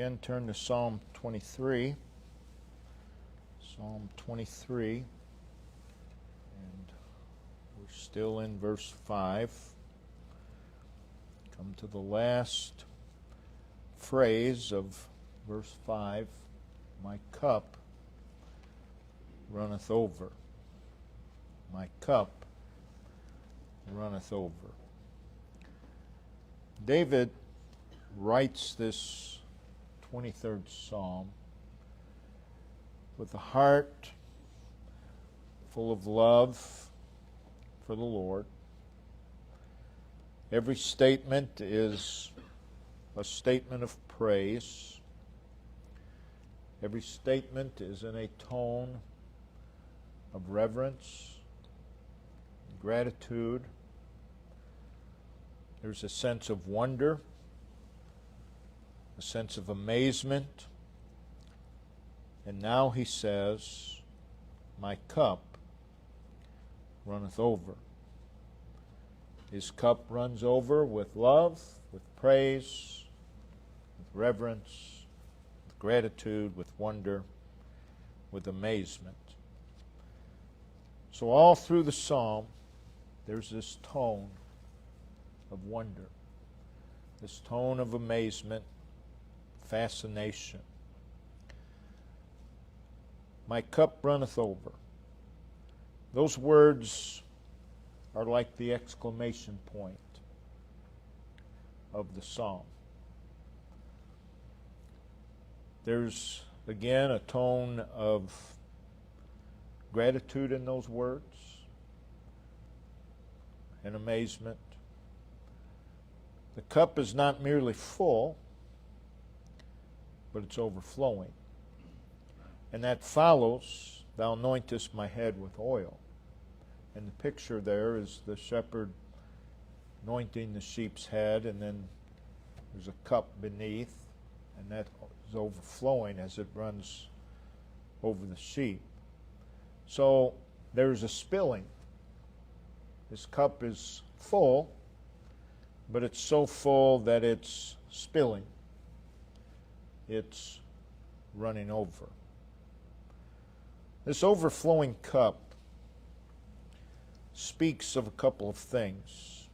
again turn to Psalm 23. Psalm 23. And we're still in verse 5. Come to the last phrase of verse 5. My cup runneth over. My cup runneth over. David writes this 23rd Psalm with a heart full of love for the Lord. Every statement is a statement of praise. Every statement is in a tone of reverence, gratitude. There's a sense of wonder, a sense of amazement. And now he says, my cup runneth over. His cup runs over with love, with praise, with reverence, with gratitude, with wonder, with amazement. So all through the psalm, there's this tone of wonder, this tone of amazement, fascination. My cup runneth over. Those words are like the exclamation point of the psalm. There's, again, a tone of gratitude in those words and amazement. The cup is not merely full, but it's overflowing. And that follows, thou anointest my head with oil. And the picture there is the shepherd anointing the sheep's head, and then there's a cup beneath, and that is overflowing as it runs over the sheep. So there's a spilling. This cup is full, but it's so full that it's spilling. It's running over. This overflowing cup speaks of a couple of things.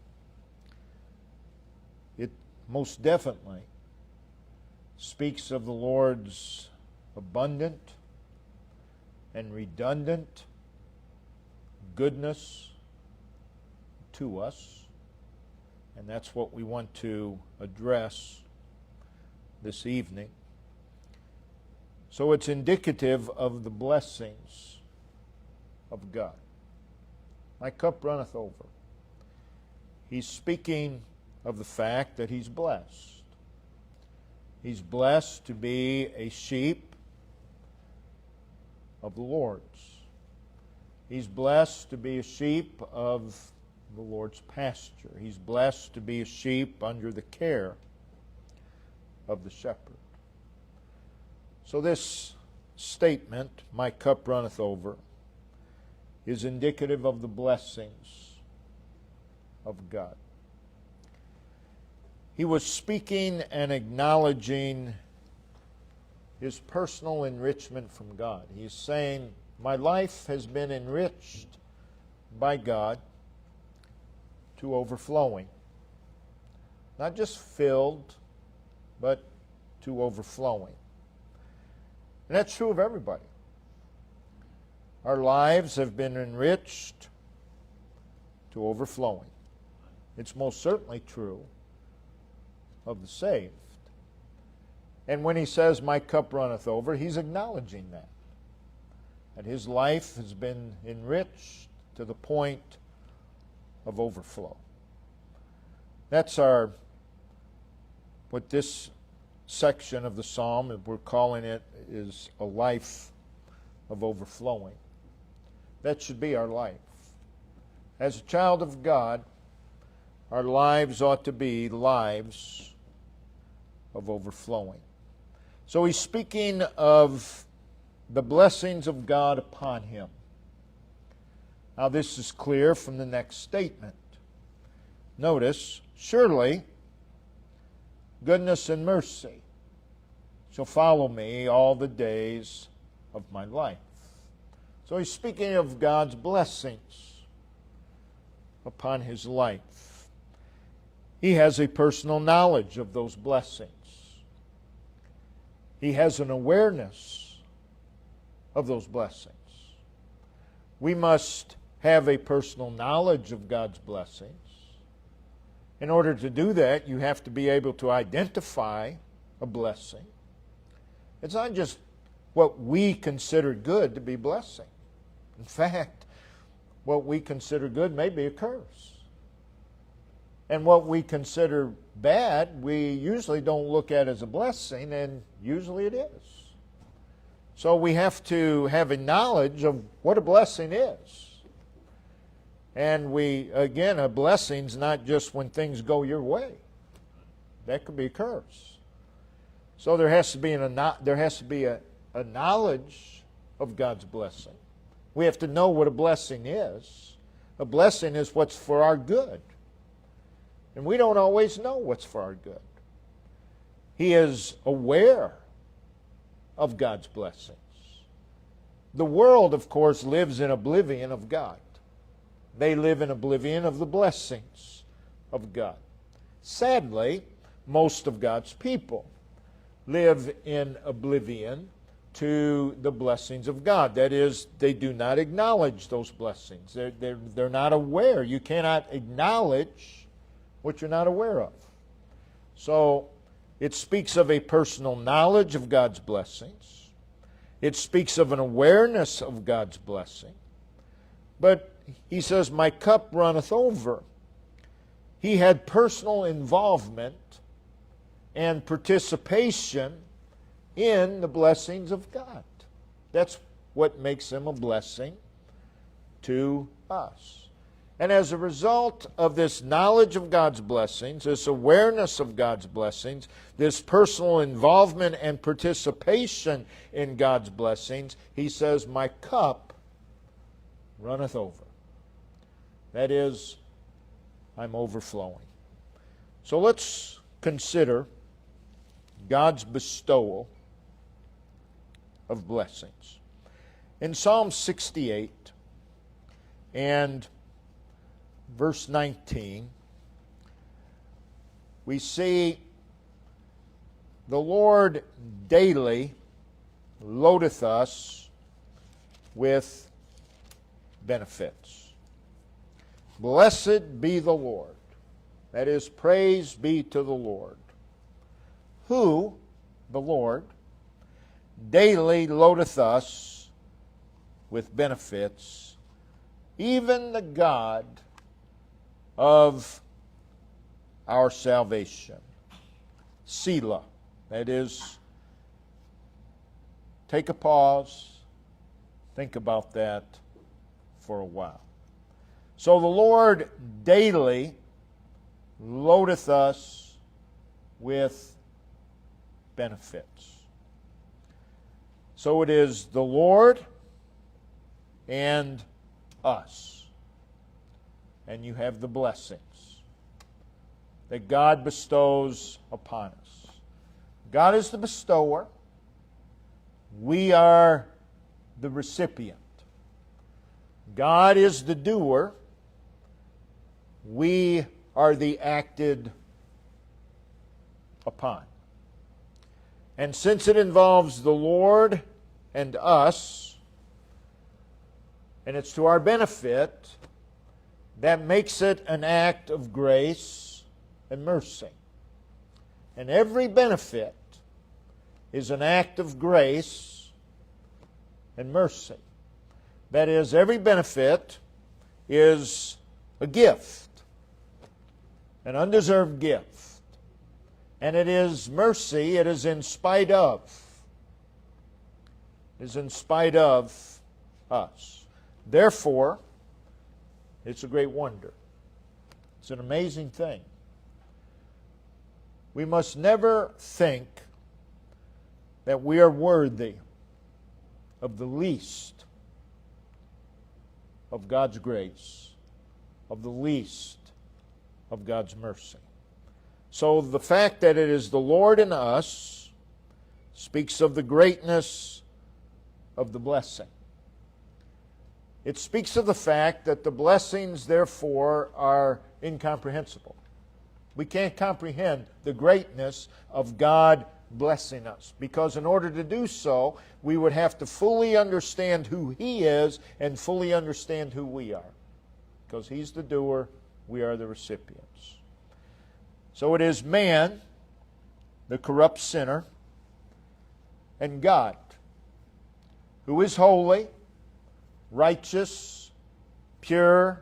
It most definitely speaks of the Lord's abundant and redundant goodness to us. And that's what we want to address this evening. So it's indicative of the blessings of God. My cup runneth over. He's speaking of the fact that he's blessed. He's blessed to be a sheep of the Lord's. He's blessed to be a sheep of the Lord's pasture. He's blessed to be a sheep under the care of the shepherd. So this statement, my cup runneth over, is indicative of the blessings of God. He was speaking and acknowledging his personal enrichment from God. He's saying, my life has been enriched by God to overflowing. Not just filled, but to overflowing. And that's true of everybody. Our lives have been enriched to overflowing. It's most certainly true of the saved. And when he says, my cup runneth over, he's acknowledging that his life has been enriched to the point of overflow. That's what this section of the psalm, we're calling it, is a life of overflowing. That should be our life. As a child of God, our lives ought to be lives of overflowing. So he's speaking of the blessings of God upon him. Now this is clear from the next statement. Notice, surely goodness and mercy shall follow me all the days of my life. So he's speaking of God's blessings upon his life. He has a personal knowledge of those blessings. He has an awareness of those blessings. We must have a personal knowledge of God's blessings. In order to do that, you have to be able to identify a blessing. It's not just what we consider good to be blessing. In fact, what we consider good may be a curse. And what we consider bad, we usually don't look at as a blessing, and usually it is. So we have to have a knowledge of what a blessing is. And again, a blessing's not just when things go your way. That could be a curse. So there has to be a knowledge of God's blessing. We have to know what a blessing is. A blessing is what's for our good. And we don't always know what's for our good. He is aware of God's blessings. The world, of course, lives in oblivion of God. They live in oblivion of the blessings of God. Sadly, most of God's people live in oblivion to the blessings of God. That is, they do not acknowledge those blessings. They're not aware. You cannot acknowledge what you're not aware of. So it speaks of a personal knowledge of God's blessings. It speaks of an awareness of God's blessing. But he says, my cup runneth over. He had personal involvement and participation in the blessings of God. That's what makes him a blessing to us. And as a result of this knowledge of God's blessings, this awareness of God's blessings, this personal involvement and participation in God's blessings, he says, my cup runneth over. That is, I'm overflowing. So let's consider God's bestowal of blessings. In Psalm 68 and verse 19, we see the Lord daily loadeth us with benefits. Blessed be the Lord. That is, praise be to the Lord, who, the Lord, daily loadeth us with benefits, even the God of our salvation. Selah. That is, take a pause, think about that for a while. So the Lord daily loadeth us with benefits. So it is the Lord and us. And you have the blessings that God bestows upon us. God is the bestower. We are the recipient. God is the doer. We are the acted upon. And since it involves the Lord and us, and it's to our benefit, that makes it an act of grace and mercy. And every benefit is an act of grace and mercy. That is, every benefit is a gift, an undeserved gift. And it is mercy, it is in spite of. It is in spite of us. Therefore, it's a great wonder. It's an amazing thing. We must never think that we are worthy of the least of God's grace, of the least of God's mercy. So the fact that it is the Lord in us speaks of the greatness of the blessing. It speaks of the fact that the blessings, therefore, are incomprehensible. We can't comprehend the greatness of God blessing us, because in order to do so, we would have to fully understand who He is and fully understand who we are. Because He's the doer, we are the recipients. So it is man, the corrupt sinner, and God, who is holy, righteous, pure,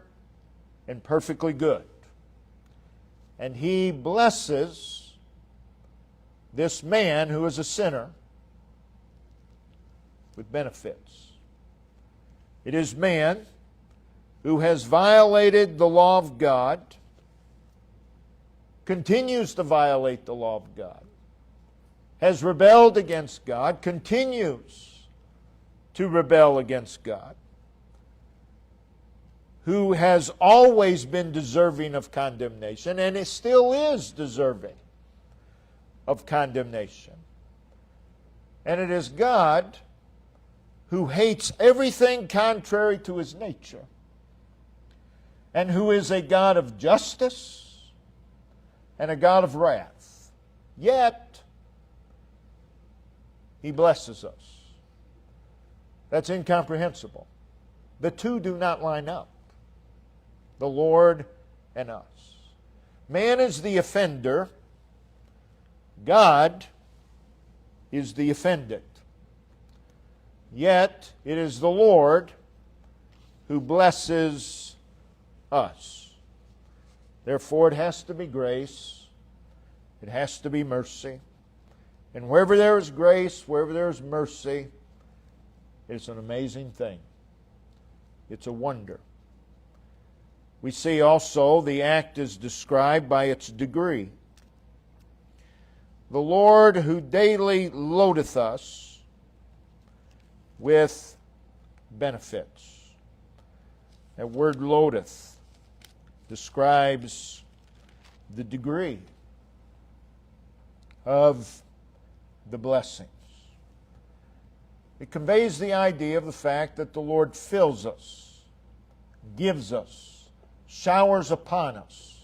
and perfectly good. And He blesses this man who is a sinner with benefits. It is man who has violated the law of God, continues to violate the law of God, has rebelled against God, continues to rebel against God, who has always been deserving of condemnation and it still is deserving of condemnation. And it is God who hates everything contrary to His nature and who is a God of justice and a God of wrath. Yet, He blesses us. That's incomprehensible. The two do not line up. The Lord and us. Man is the offender. God is the offended. Yet it is the Lord who blesses us. Therefore it has to be grace. It has to be mercy. And wherever there is grace, wherever there is mercy, it's an amazing thing. It's a wonder. We see also the act is described by its degree. The Lord who daily loadeth us with benefits. That word loadeth describes the degree of the blessings. It conveys the idea of the fact that the Lord fills us, gives us, showers upon us.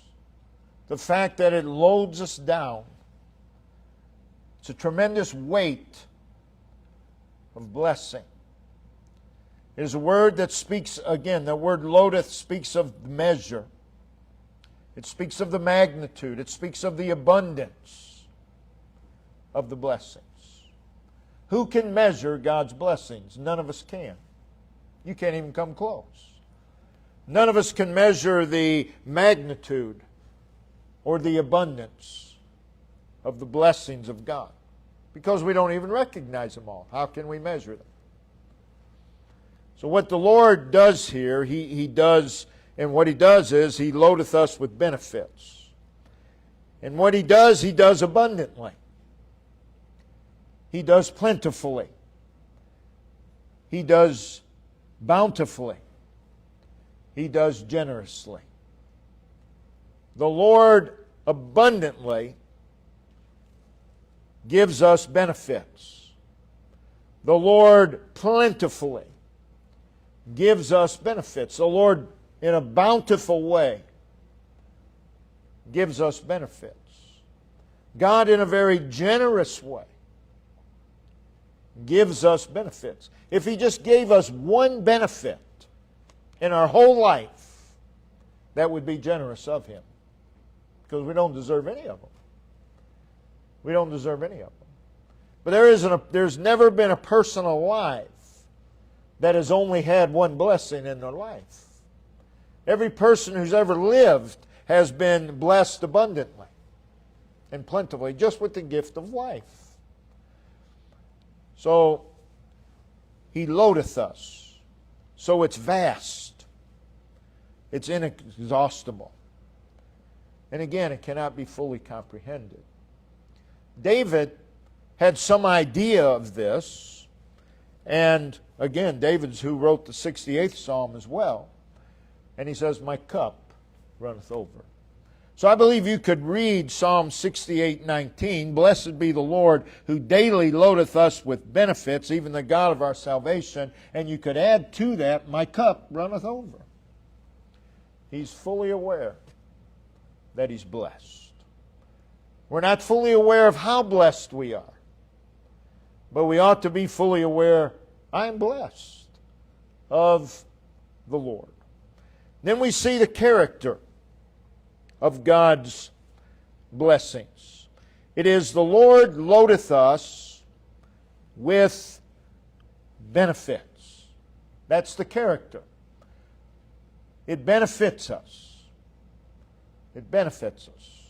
The fact that it loads us down. It's a tremendous weight of blessing. It is a word that speaks, again, the word loadeth speaks of measure. It speaks of the magnitude. It speaks of the abundance of the blessings. Who can measure God's blessings? None of us can. You can't even come close. None of us can measure the magnitude or the abundance of the blessings of God because we don't even recognize them all. How can we measure them? So what the Lord does here, He does, and what He does is He loadeth us with benefits. And what He does abundantly. He does plentifully. He does bountifully. He does generously. The Lord abundantly gives us benefits. The Lord plentifully gives us benefits. The Lord, in a bountiful way, gives us benefits. God, in a very generous way, gives us benefits. If He just gave us one benefit in our whole life, that would be generous of Him. Because we don't deserve any of them. We don't deserve any of them. But there's never been a person alive that has only had one blessing in their life. Every person who's ever lived has been blessed abundantly and plentifully, just with the gift of life. So, He loadeth us. So it's vast. It's inexhaustible. And again, it cannot be fully comprehended. David had some idea of this. And again, David's who wrote the 68th Psalm as well. And he says, my cup runneth over. So I believe you could read Psalm 68:19, "Blessed be the Lord, who daily loadeth us with benefits, even the God of our salvation," and you could add to that, "My cup runneth over." He's fully aware that He's blessed. We're not fully aware of how blessed we are, but we ought to be fully aware, I am blessed of the Lord. Then we see the character of God's blessings. It is the Lord loadeth us with benefits. That's the character. It benefits us. It benefits us.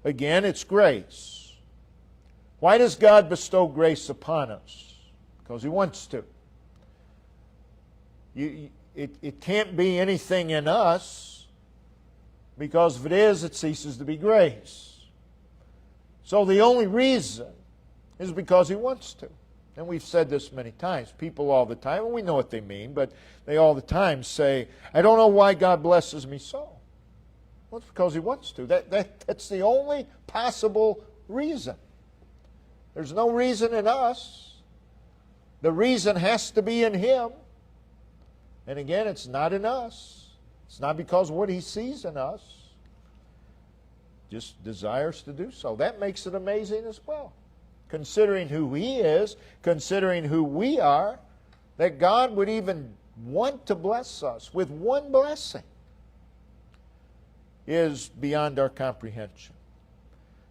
Again, it's grace. Why does God bestow grace upon us? Because He wants to. It can't be anything in us, because if it is, it ceases to be grace. So the only reason is because He wants to. And we've said this many times. People all the time, and we know what they mean, but they all the time say, "I don't know why God blesses me so." Well, it's because He wants to. That's the only possible reason. There's no reason in us. The reason has to be in Him. And again, it's not in us. It's not because of what He sees in us. Just desires to do so. That makes it amazing as well. Considering who He is, considering who we are, that God would even want to bless us with one blessing is beyond our comprehension.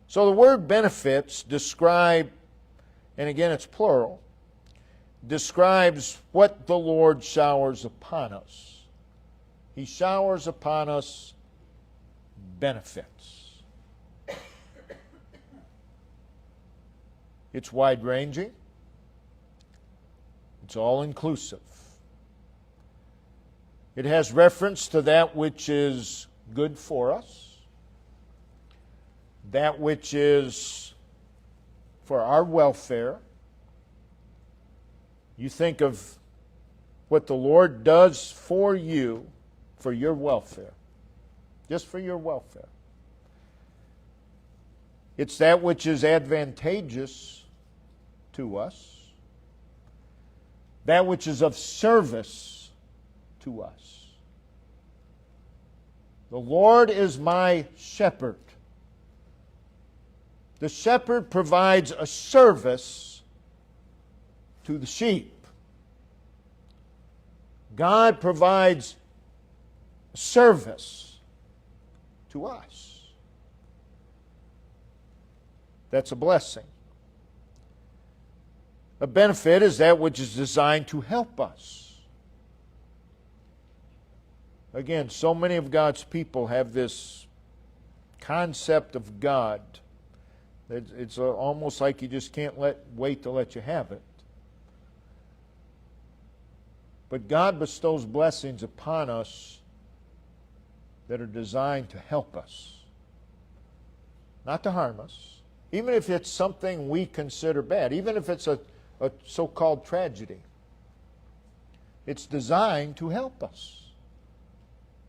So the word benefits describe, and again it's plural, describes what the Lord showers upon us. He showers upon us benefits. It's wide-ranging. It's all-inclusive. It has reference to that which is good for us, that which is for our welfare. You think of what the Lord does for you, for your welfare, just for your welfare. It's that which is advantageous to us, that which is of service to us. The Lord is my shepherd. The shepherd provides a service to the sheep. God provides service to us. That's a blessing. A benefit is that which is designed to help us. Again, so many of God's people have this concept of God. It's almost like you just can't wait to let you have it. But God bestows blessings upon us that are designed to help us, not to harm us. Even if it's something we consider bad, even if it's a so-called tragedy, it's designed to help us.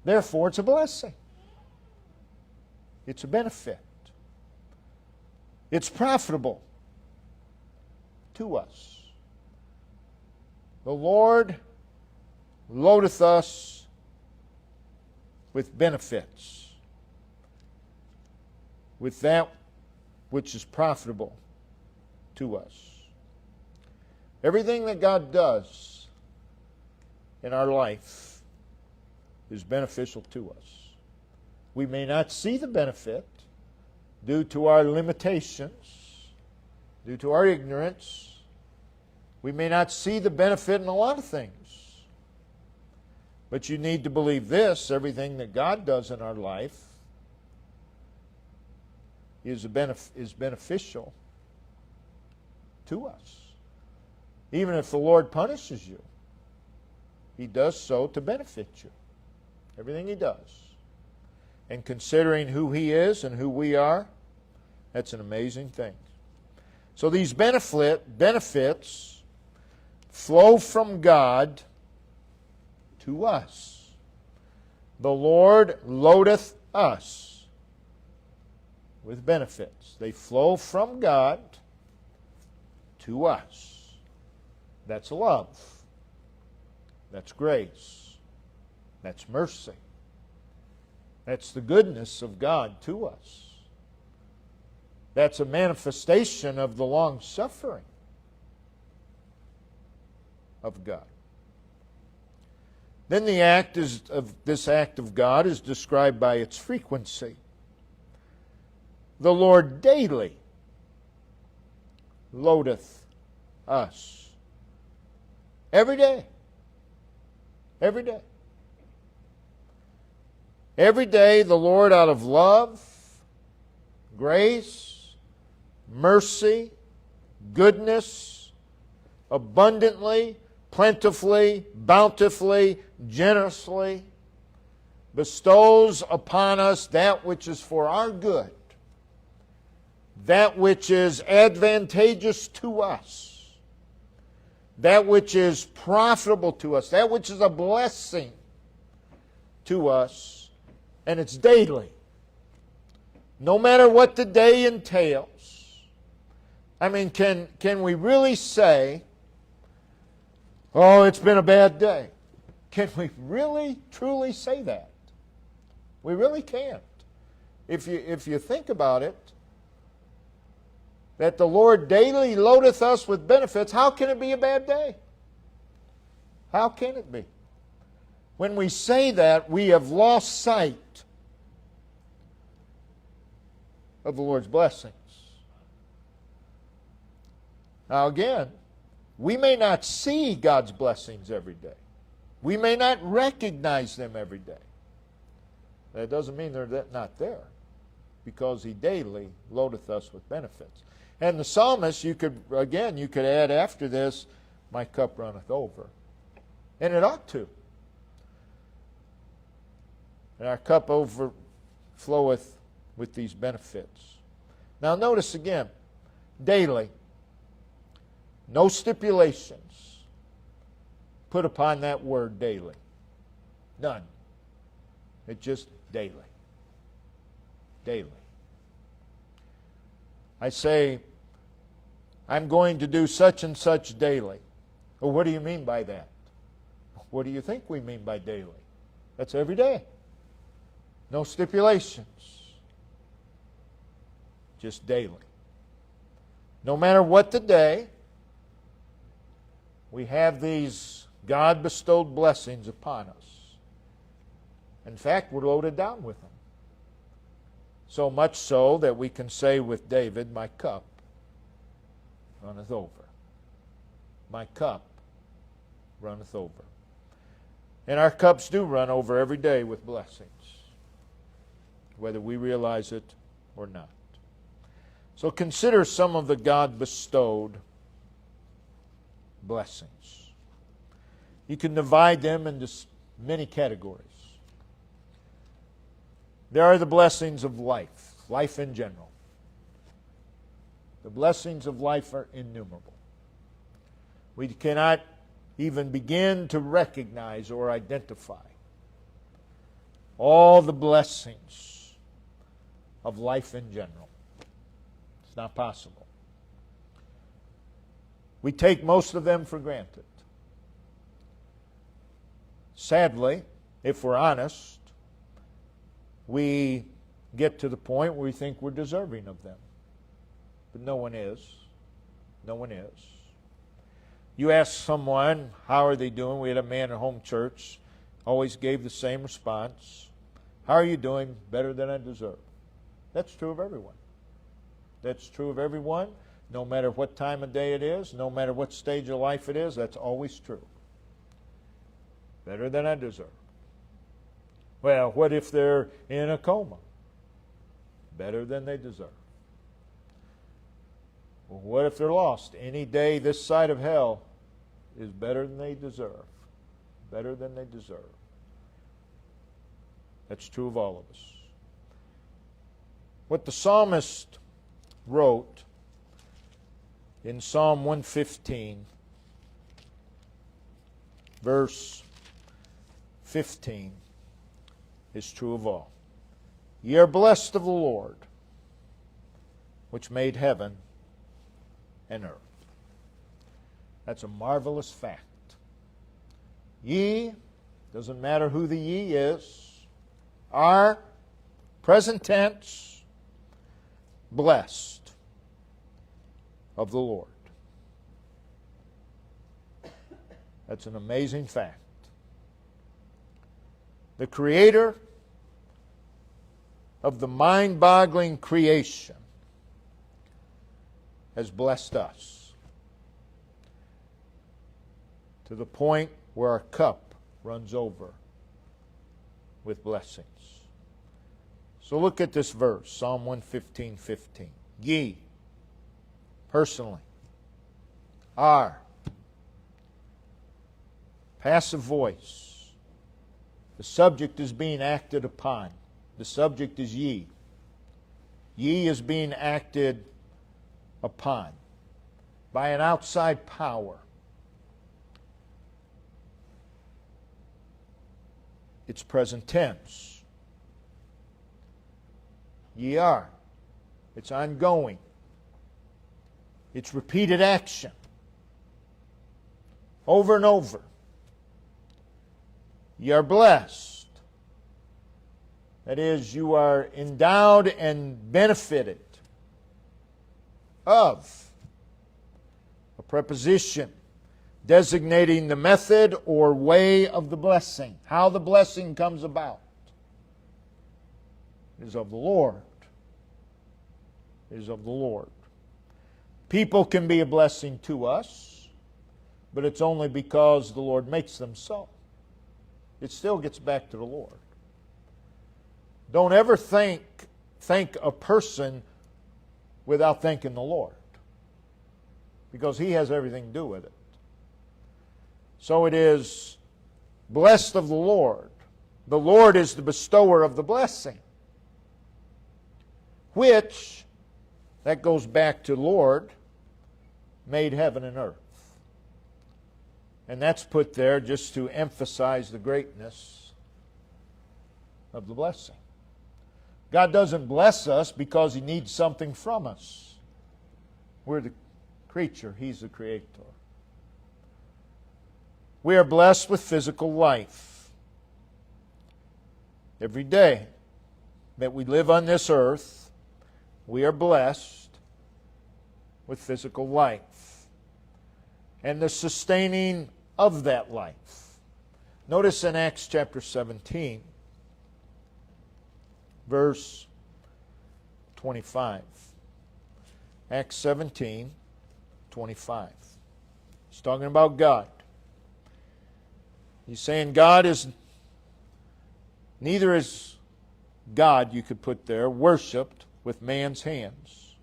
Therefore, it's a blessing. It's a benefit. It's profitable to us. The Lord loadeth us with benefits, with that which is profitable to us. Everything that God does in our life is beneficial to us. We may not see the benefit due to our limitations, due to our ignorance. We may not see the benefit in a lot of things. But you need to believe this: everything that God does in our life is beneficial to us. Even if the Lord punishes you, He does so to benefit you. Everything He does. And considering who He is and who we are, that's an amazing thing. So these benefits flow from God to us. The Lord loadeth us with benefits. They flow from God to us. That's love. That's grace. That's mercy. That's the goodness of God to us. That's a manifestation of the long-suffering of God. Then this act of God is described by its frequency. The Lord daily loadeth us. Every day. Every day. Every day the Lord, out of love, grace, mercy, goodness, abundantly, plentifully, bountifully, generously, bestows upon us that which is for our good, that which is advantageous to us, that which is profitable to us, that which is a blessing to us, and it's daily. No matter what the day entails. I mean, can we really say, oh, it's been a bad day? Can we really, truly say that? We really can't. If you think about it, that the Lord daily loadeth us with benefits, how can it be a bad day? How can it be? When we say that, we have lost sight of the Lord's blessings. Now again, we may not see God's blessings every day. We may not recognize them every day. That doesn't mean they're not there, because He daily loadeth us with benefits. And the psalmist, you could add after this, my cup runneth over. And it ought to. And our cup overfloweth with these benefits. Now notice again, daily. No stipulations put upon that word daily. None. It's just daily. Daily. I say, I'm going to do such and such daily. Well, what do you mean by that? What do you think we mean by daily? That's every day. No stipulations. Just daily. No matter what the day, we have these God-bestowed blessings upon us. In fact, we're loaded down with them. So much so that we can say with David, my cup runneth over. My cup runneth over. And our cups do run over every day with blessings, whether we realize it or not. So consider some of the God-bestowed blessings. You can divide them into many categories. There are the blessings of life, life in general. The blessings of life are innumerable. We cannot even begin to recognize or identify all the blessings of life in general. It's not possible. We take most of them for granted. Sadly, if we're honest, we get to the point where we think we're deserving of them. But no one is. No one is. You ask someone, how are they doing? We had a man at home church, always gave the same response. How are you doing? Better than I deserve. That's true of everyone. That's true of everyone, no matter what time of day it is, no matter what stage of life it is, that's always true. Better than I deserve. Well, what if they're in a coma? Better than they deserve. Well, what if they're lost? Any day this side of hell is better than they deserve. Better than they deserve. That's true of all of us. What the psalmist wrote in Psalm 115, verse 15, is true of all. Ye are blessed of the Lord, which made heaven and earth. That's a marvelous fact. Ye, doesn't matter who the ye is, are, present tense, blessed of the Lord. That's an amazing fact. The Creator of the mind-boggling creation has blessed us to the point where our cup runs over with blessings. So look at this verse, Psalm 115:15. Ye, personally, are, passive voice. The subject is being acted upon. The subject is ye. Ye is being acted upon by an outside power. It's present tense. Ye are. It's ongoing. It's repeated action. Over and over. Ye are blessed. That is, you are endowed and benefited of. A preposition designating the method or way of the blessing. How the blessing comes about. It is of the Lord. It is of the Lord. People can be a blessing to us, but it's only because the Lord makes them so. It still gets back to the Lord. Don't ever thank a person without thanking the Lord, because He has everything to do with it. So it is blessed of the Lord. The Lord is the bestower of the blessing, which, that goes back to Lord, made heaven and earth. And that's put there just to emphasize the greatness of the blessing. God doesn't bless us because He needs something from us. We're the creature, He's the creator. We are blessed with physical life. Every day that we live on this earth, we are blessed with physical life and the sustaining of that life. Notice in Acts chapter 17, verse 25. Acts 17, 25. He's talking about God. He's saying God is, neither is God, you could put there, worshipped with men's hands,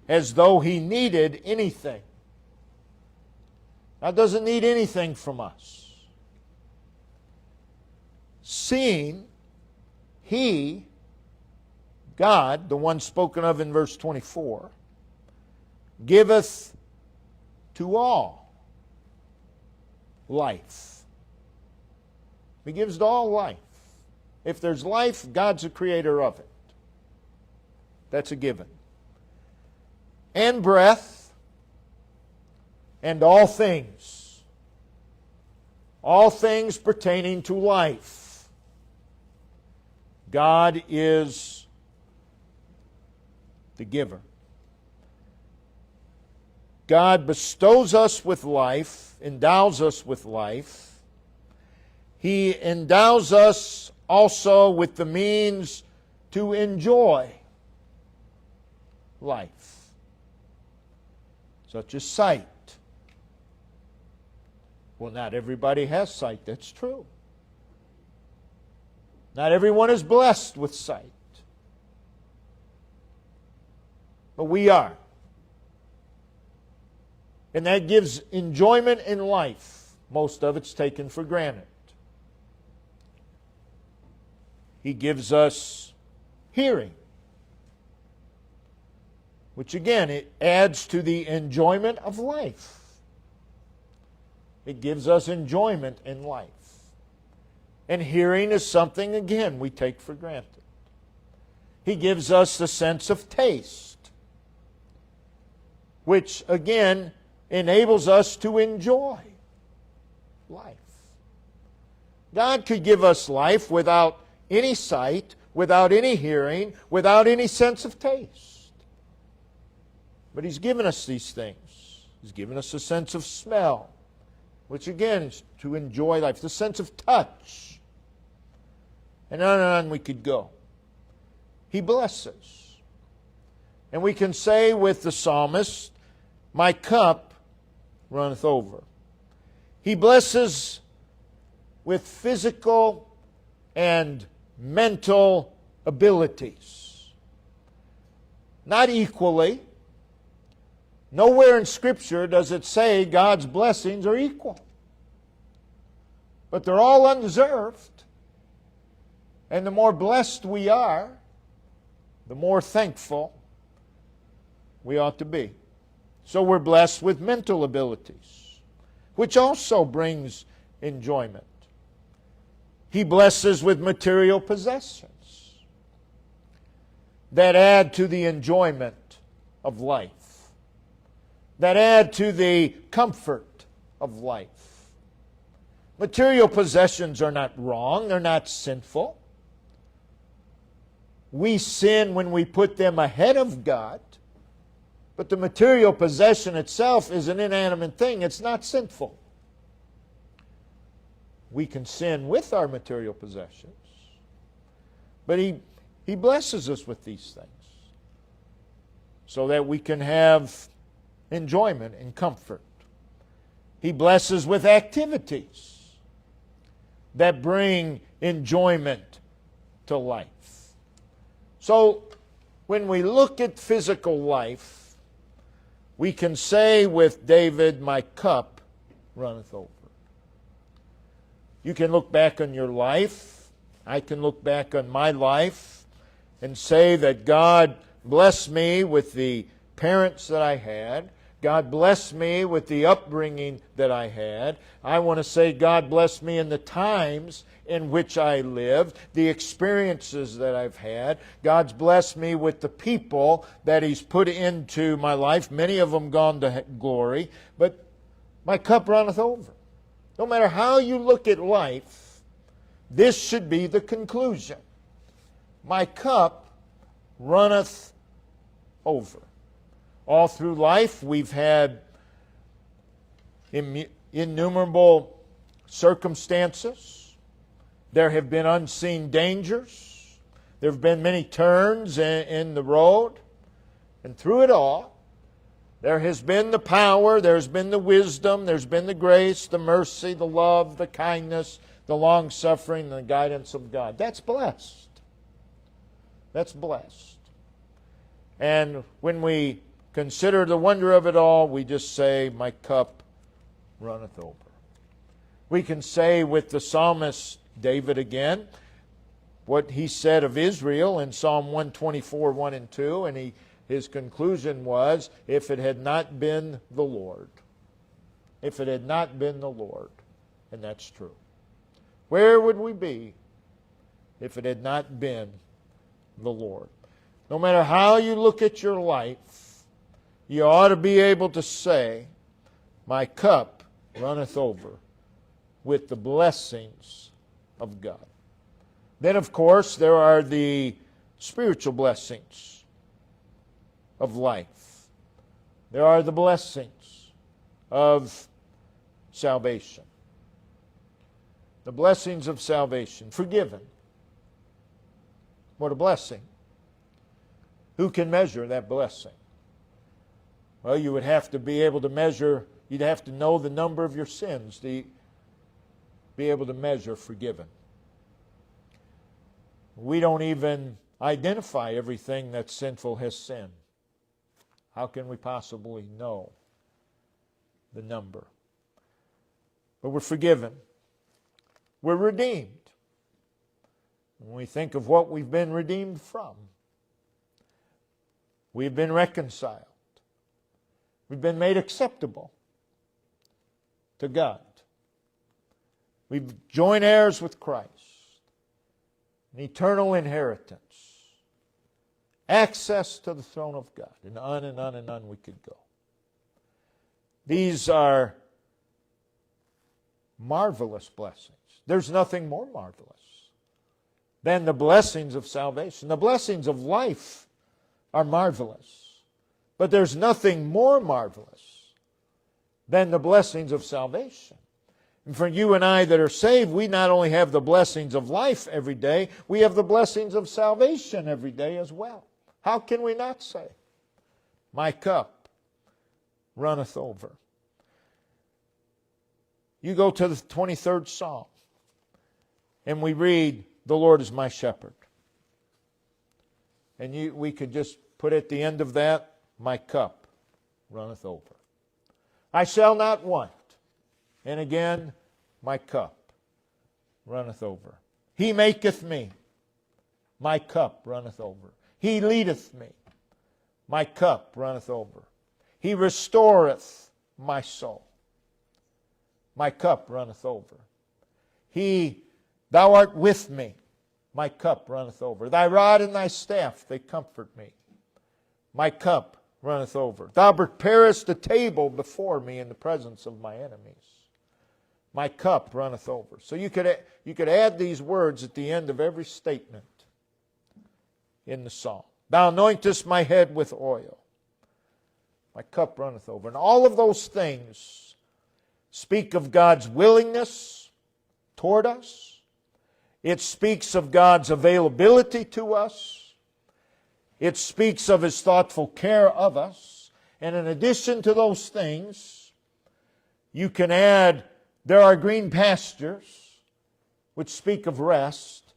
as though He needed anything. God doesn't need anything from us. Seeing He, God, the one spoken of in verse 24, giveth to all life. He gives to all life. If there's life, God's the creator of it. That's a given. And breath, and all things pertaining to life. God is the giver. God bestows us with life, endows us with life. He endows us also with the means to enjoy life, such as sight. Well, not everybody has sight, that's true. Not everyone is blessed with sight. But we are. And that gives enjoyment in life. Most of it's taken for granted. He gives us hearing, which again, it adds to the enjoyment of life. It gives us enjoyment in life. And hearing is something, again, we take for granted. He gives us the sense of taste, which, again, enables us to enjoy life. God could give us life without any sight, without any hearing, without any sense of taste. But He's given us these things. He's given us a sense of smell, which again is to enjoy life. The sense of touch. And on we could go. He blesses. And we can say with the psalmist, my cup runneth over. He blesses with physical and mental abilities. Not equally. Nowhere in Scripture does it say God's blessings are equal. But they're all undeserved. And the more blessed we are, the more thankful we ought to be. So we're blessed with mental abilities, which also brings enjoyment. He blesses with material possessions that add to the enjoyment of life, that add to the comfort of life. Material possessions are not wrong, they're not sinful. We sin when we put them ahead of God, but the material possession itself is an inanimate thing. It's not sinful. We can sin with our material possessions, but He blesses us with these things so that we can have enjoyment and comfort. He blesses with activities that bring enjoyment to life. So, when we look at physical life, we can say with David, my cup runneth over. You can look back on your life. I can look back on my life and say that God blessed me with the parents that I had. God blessed me with the upbringing that I had. I want to say God blessed me in the times in which I lived, the experiences that I've had. God's blessed me with the people that He's put into my life, many of them gone to glory, but my cup runneth over. No matter how you look at life, this should be the conclusion. My cup runneth over. All through life, we've had innumerable circumstances. There have been unseen dangers. There have been many turns in the road. And through it all, there has been the power, there's been the wisdom, there's been the grace, the mercy, the love, the kindness, the long-suffering, and the guidance of God. That's blessed. That's blessed. And when we consider the wonder of it all, we just say, my cup runneth over. We can say with the psalmist David again, what he said of Israel in Psalm 124, 1 and 2, and his conclusion was, if it had not been the Lord. If it had not been the Lord. And that's true. Where would we be if it had not been the Lord? No matter how you look at your life, you ought to be able to say, my cup runneth over with the blessings of God. Then, of course, there are the spiritual blessings of life. There are the blessings of salvation. The blessings of salvation. Forgiven. What a blessing. Who can measure that blessing? Well, you would have to be able to measure, you'd have to know the number of your sins to be able to measure forgiven. We don't even identify everything that sinful has sinned. How can we possibly know the number? But we're forgiven. We're redeemed. When we think of what we've been redeemed from, we've been reconciled. We've been made acceptable to God. We've joined heirs with Christ. an eternal inheritance, access to the throne of God, and on and on and on we could go. These are marvelous blessings. There's nothing more marvelous than the blessings of salvation. The blessings of life are marvelous, but there's nothing more marvelous than the blessings of salvation. And for you and I that are saved, we not only have the blessings of life every day, we have the blessings of salvation every day as well. How can we not say, my cup runneth over? You go to the 23rd Psalm, and we read, the Lord is my shepherd. And we could just put at the end of that, my cup runneth over. I shall not want. And again, my cup runneth over. He maketh me. My cup runneth over. He leadeth me. My cup runneth over. He restoreth my soul. My cup runneth over. Thou art with me. My cup runneth over. Thy rod and thy staff, they comfort me. My cup runneth over. Thou preparest a table before me in the presence of my enemies. My cup runneth over. So you could add these words at the end of every statement in the psalm. Thou anointest my head with oil. My cup runneth over. And all of those things speak of God's willingness toward us. It speaks of God's availability to us. It speaks of His thoughtful care of us. And in addition to those things, you can add, there are green pastures which speak of rest.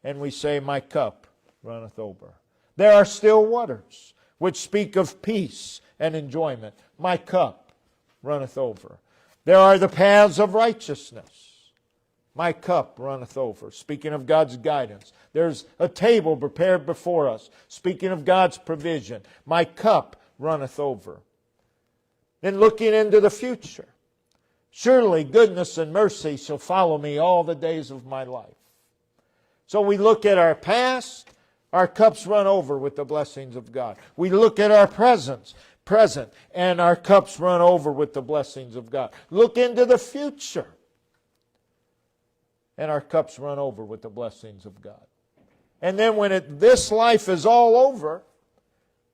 And we say, my cup runneth over. There are still waters which speak of peace and enjoyment. My cup runneth over. There are the paths of righteousness. My cup runneth over. Speaking of God's guidance. There's a table prepared before us. Speaking of God's provision. My cup runneth over. Then looking into the future. Surely goodness and mercy shall follow me all the days of my life. So we look at our past, our cups run over with the blessings of God. We look at our present, and our cups run over with the blessings of God. Look into the future, and our cups run over with the blessings of God. And then when this life is all over,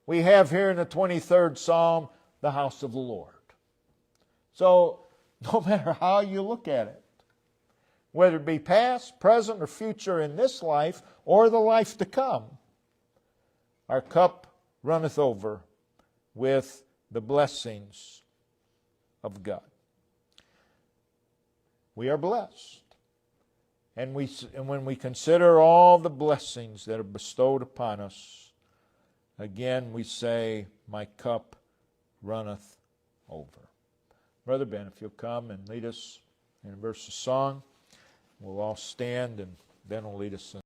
we have here in the 23rd Psalm, the house of the Lord. So, no matter how you look at it, whether it be past, present, or future in this life, or the life to come, our cup runneth over with the blessings of God. We are blessed. And when we consider all the blessings that are bestowed upon us, again we say, my cup runneth over. Brother Ben, if you'll come and lead us in a verse of song, we'll all stand and Ben will lead us in.